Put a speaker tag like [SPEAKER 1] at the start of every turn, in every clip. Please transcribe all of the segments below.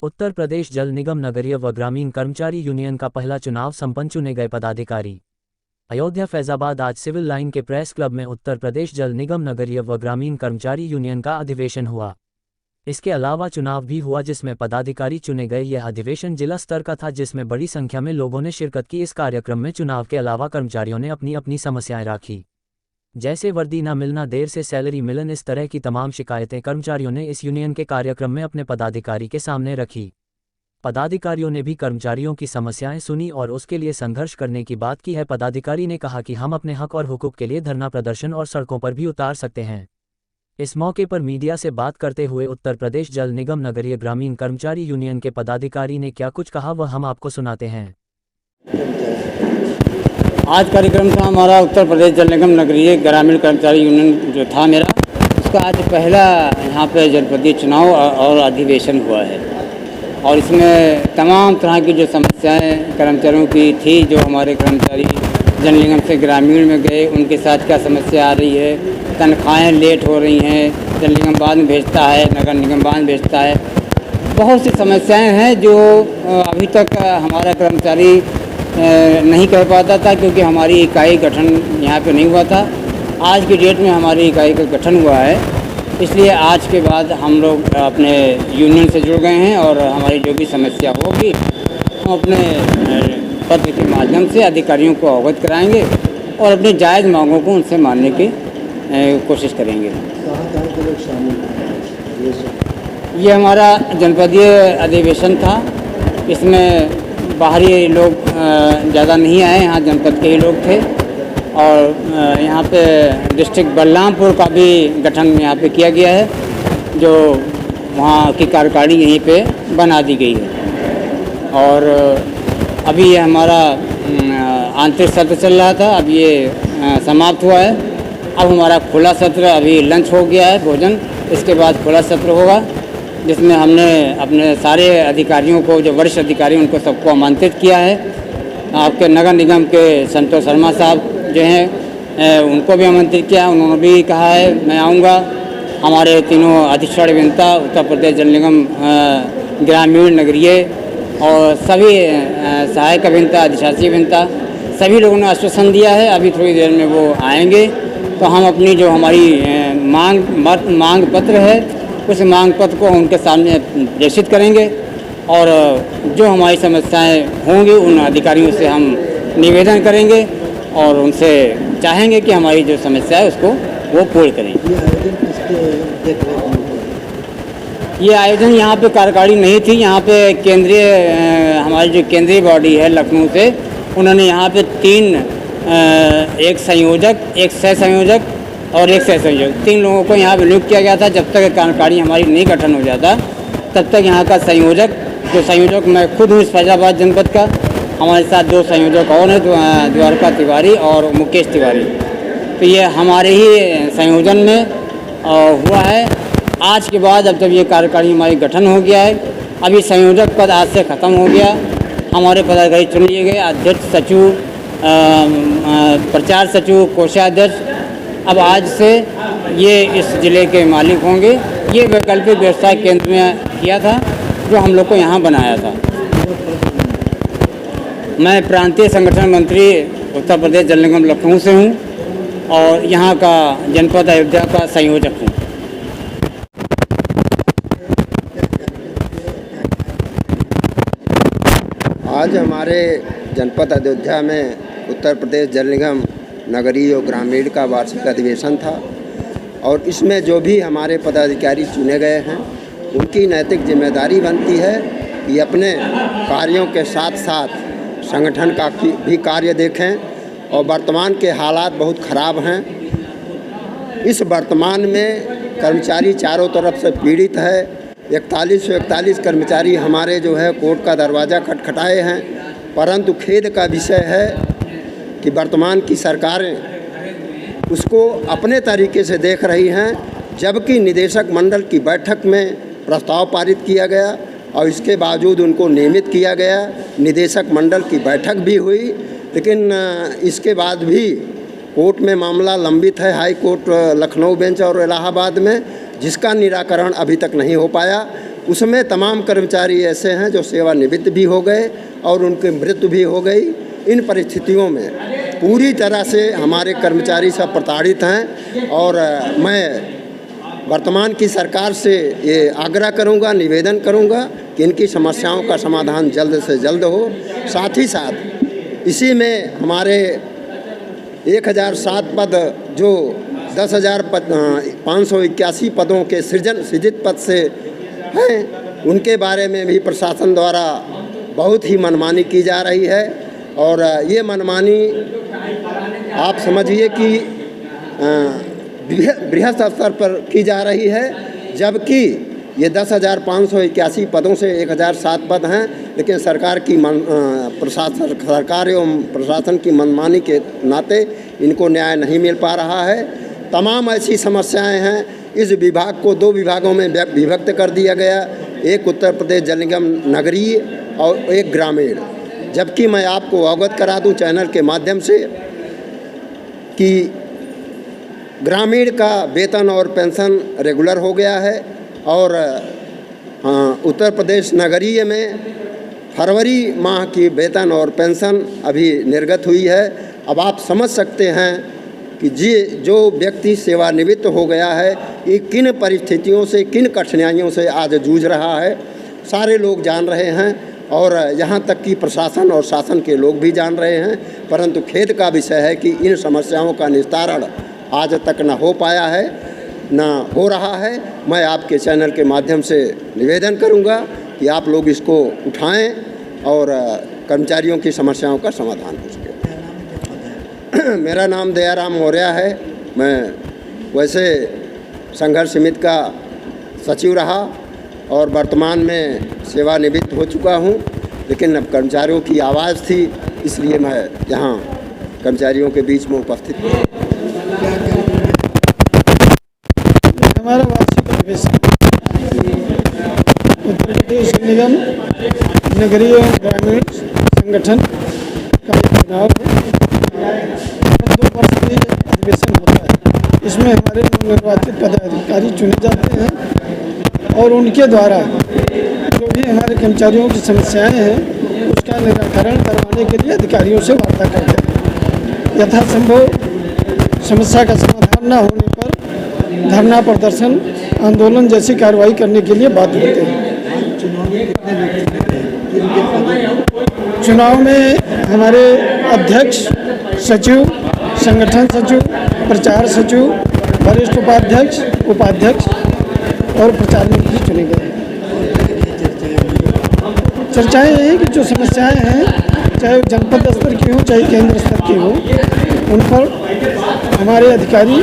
[SPEAKER 1] उत्तर प्रदेश जल निगम नगरीय व ग्रामीण कर्मचारी यूनियन का पहला चुनाव संपन्न, चुने गए पदाधिकारी। अयोध्या फैजाबाद। आज सिविल लाइन के प्रेस क्लब में उत्तर प्रदेश जल निगम नगरीय व ग्रामीण कर्मचारी यूनियन का अधिवेशन हुआ। इसके अलावा चुनाव भी हुआ जिसमें पदाधिकारी चुने गए। यह अधिवेशन जिला स्तर का था जिसमें बड़ी संख्या में लोगों ने शिरकत की। इस कार्यक्रम में चुनाव के अलावा कर्मचारियों ने अपनी अपनी समस्याएं रखी, जैसे वर्दी न मिलना, देर से सैलरी मिलन। इस तरह की तमाम शिकायतें कर्मचारियों ने इस यूनियन के कार्यक्रम में अपने पदाधिकारी के सामने रखी। पदाधिकारियों ने भी कर्मचारियों की समस्याएं सुनी और उसके लिए संघर्ष करने की बात की है। पदाधिकारी ने कहा कि हम अपने हक और हुकूक के लिए धरना प्रदर्शन और सड़कों पर भी उतार सकते हैं। इस मौके पर मीडिया से बात करते हुए उत्तर प्रदेश जल निगम नगरीय ग्रामीण कर्मचारी यूनियन के पदाधिकारी ने क्या कुछ कहा वह हम आपको सुनाते हैं।
[SPEAKER 2] आज कार्यक्रम था हमारा उत्तर प्रदेश जल निगम नगरीय ग्रामीण कर्मचारी यूनियन जो था मेरा, उसका आज पहला यहाँ पे जनपदीय चुनाव और अधिवेशन हुआ है। और इसमें तमाम तरह की जो समस्याएं कर्मचारियों की थी, जो हमारे कर्मचारी जल निगम से ग्रामीण में गए उनके साथ क्या समस्या आ रही है, तनख्वाहें लेट हो रही हैं, जल निगम बाद में भेजता है, नगर निगम बाद में भेजता है, बहुत सी समस्याएं हैं जो अभी तक हमारा कर्मचारी नहीं कह पाता था क्योंकि हमारी इकाई गठन यहाँ पे नहीं हुआ था। आज की डेट में हमारी इकाई का गठन हुआ है, इसलिए आज के बाद हम लोग अपने यूनियन से जुड़ गए हैं और हमारी जो भी समस्या होगी हम अपने पत्र के माध्यम से अधिकारियों को अवगत कराएंगे और अपनी जायज़ मांगों को उनसे मानने की कोशिश करेंगे। ये हमारा जनपदीय अधिवेशन था, इसमें बाहरी लोग ज़्यादा नहीं आए, यहाँ जनपद के ही लोग थे। और यहाँ पे डिस्ट्रिक्ट बलरामपुर का भी गठन यहाँ पे किया गया है, जो वहाँ की कार्यकारिणी यहीं पे बना दी गई है। और अभी ये हमारा आंतरिक सत्र चल रहा था, अब ये समाप्त हुआ है। अब हमारा खुला सत्र, अभी लंच हो गया है, भोजन, इसके बाद खुला सत्र होगा जिसमें हमने अपने सारे अधिकारियों को, जो वरिष्ठ अधिकारी उनको सबको आमंत्रित किया है। आपके नगर निगम के संतोष शर्मा साहब जो हैं उनको भी आमंत्रित किया है, उन्होंने भी कहा है मैं आऊँगा। हमारे तीनों अधीक्षण अभियंता उत्तर प्रदेश जल निगम ग्रामीण नगरीय और सभी सहायक अभियंता, अधिशासी अभियंता, सभी लोगों ने आश्वासन दिया है अभी थोड़ी देर में वो आएंगे। तो हम अपनी जो हमारी मांग पत्र है उस मांग पत्र को उनके सामने प्रेषित करेंगे और जो हमारी समस्याएं होंगी उन अधिकारियों से हम निवेदन करेंगे और उनसे चाहेंगे कि हमारी जो समस्या है उसको वो पूर्ण करें। ये आयोजन यहाँ पे कार्यकारिणी नहीं थी, यहाँ पे केंद्रीय हमारी जो केंद्रीय बॉडी है लखनऊ से, उन्होंने यहाँ पे एक संयोजक, एक सह संयोजक और एक सह संयोजक, 3 लोगों को यहाँ पे नियुक्त किया गया था। जब तक कार्यकारिणी हमारी नहीं गठन हो जाता तब तक यहाँ का संयोजक, जो संयोजक मैं खुद हूँ इस फैजाबाद जनपद का, हमारे साथ 2 संयोजक और हैं, द्वारका तिवारी और मुकेश तिवारी। तो ये हमारे ही संयोजन में हुआ है। आज के बाद अब जब ये कार्यकारिणी हमारी गठन हो गया है, अभी संयोजक पद आज से ख़त्म हो गया, हमारे पदाधिकारी चुन लिए गए, अध्यक्ष, सचिव, प्रचार सचिव, कोषाध्यक्ष। अब आज से ये इस ज़िले के मालिक होंगे। ये वैकल्पिक व्यवसाय केंद्र में किया था जो हम लोग को यहाँ बनाया था। मैं प्रांतीय संगठन मंत्री उत्तर प्रदेश जल निगम लखनऊ से हूँ और यहाँ का जनपद अयोध्या का संयोजक हूँ।
[SPEAKER 3] आज हमारे जनपद अयोध्या में उत्तर प्रदेश जल निगम नगरीय और ग्रामीण का वार्षिक अधिवेशन था और इसमें जो भी हमारे पदाधिकारी चुने गए हैं उनकी नैतिक जिम्मेदारी बनती है कि अपने कार्यों के साथ साथ संगठन का भी कार्य देखें। और वर्तमान के हालात बहुत ख़राब हैं। इस वर्तमान में कर्मचारी चारों तरफ से पीड़ित है। 4141 कर्मचारी हमारे जो है कोर्ट का दरवाज़ा खटखटाए हैं, परंतु खेद का विषय है कि वर्तमान की सरकारें उसको अपने तरीके से देख रही हैं, जबकि निदेशक मंडल की बैठक में प्रस्ताव पारित किया गया और इसके बावजूद उनको नियमित किया गया। निदेशक मंडल की बैठक भी हुई, लेकिन इसके बाद भी कोर्ट में मामला लंबित है, हाई कोर्ट लखनऊ बेंच और इलाहाबाद में, जिसका निराकरण अभी तक नहीं हो पाया। उसमें तमाम कर्मचारी ऐसे हैं जो सेवानिवृत्त भी हो गए और उनकी मृत्यु भी हो गई। इन परिस्थितियों में पूरी तरह से हमारे कर्मचारी सब प्रताड़ित हैं और मैं वर्तमान की सरकार से ये आग्रह करूंगा, निवेदन करूंगा कि इनकी समस्याओं का समाधान जल्द से जल्द हो। साथ ही साथ इसी में हमारे 1007 पद जो 10,581 पदों के सृजित पद से हैं, उनके बारे में भी प्रशासन द्वारा बहुत ही मनमानी की जा रही है। और ये मनमानी आप समझिए कि बृहद स्तर पर की जा रही है, जबकि ये 10,581 पदों से 1,007 पद हैं, लेकिन सरकार एवं प्रशासन की मनमानी के नाते इनको न्याय नहीं मिल पा रहा है। तमाम ऐसी समस्याएं हैं। इस विभाग को 2 विभागों में विभक्त कर दिया गया, एक उत्तर प्रदेश जल निगम नगरीय और एक ग्रामीण। जबकि मैं आपको अवगत करा दूं चैनल के माध्यम से कि ग्रामीण का वेतन और पेंशन रेगुलर हो गया है और उत्तर प्रदेश नगरीय में फरवरी माह की वेतन और पेंशन अभी निर्गत हुई है। अब आप समझ सकते हैं कि जो व्यक्ति सेवानिवृत्त हो गया है, ये किन परिस्थितियों से, किन कठिनाइयों से आज जूझ रहा है, सारे लोग जान रहे हैं और यहाँ तक कि प्रशासन और शासन के लोग भी जान रहे हैं। परंतु खेद का विषय है कि इन समस्याओं का निस्तारण आज तक न हो पाया है, न हो रहा है। मैं आपके चैनल के माध्यम से निवेदन करूंगा कि आप लोग इसको उठाएं और कर्मचारियों की समस्याओं का समाधान हो सके। मेरा नाम दयाराम मौर्य है। मैं वैसे संघर्ष समिति का सचिव रहा और वर्तमान में सेवानिवृत्त हो चुका हूं, लेकिन अब कर्मचारियों की आवाज़ थी, इसलिए मैं यहाँ कर्मचारियों के बीच में उपस्थित हूँ।
[SPEAKER 4] हमारा वार्षिक अधिवेशन उत्तर प्रदेश निगम नगरीय एवं ग्रामीण संगठन का चुनाव है। 2 वर्ष के अधिवेशन होता है। इसमें हमारे नवनिर्वाचित पदाधिकारी चुने जाते हैं और उनके द्वारा जो भी हमारे कर्मचारियों की समस्याएं हैं उसका निराकरण करवाने के लिए अधिकारियों से वार्ता करते हैं। यथासंभव समस्या का समाधान न होने पर धरना प्रदर्शन, आंदोलन जैसी कार्रवाई करने के लिए बाध्य होते हैं। चुनाव में हमारे अध्यक्ष, सचिव, संगठन सचिव, प्रचार सचिव, वरिष्ठ उपाध्यक्ष, उपाध्यक्ष और प्रचार मंत्री चुने गए। चर्चाएं यही कि जो समस्याएं हैं, चाहे जनपद स्तर की हो चाहे केंद्र स्तर की हो, उन पर हमारे अधिकारी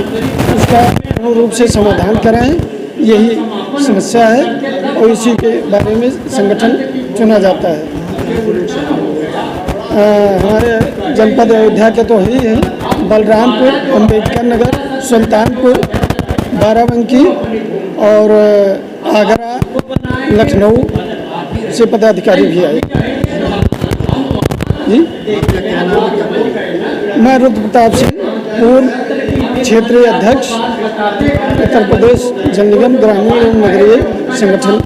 [SPEAKER 4] उसका पूर्ण रूप से समाधान कराएं, यही समस्या है और इसी के बारे में संगठन चुना जाता है। हमारे जनपद अयोध्या के तो ही हैं, बलरामपुर, अम्बेडकर नगर, सुल्तानपुर, बाराबंकी और आगरा, लखनऊ से पदाधिकारी भी आए। जी, मैं रुद्र प्रताप सिंह, पूर्व क्षेत्रीय अध्यक्ष, उत्तर प्रदेश जल निगम ग्रामीण एवं नगरीय संगठन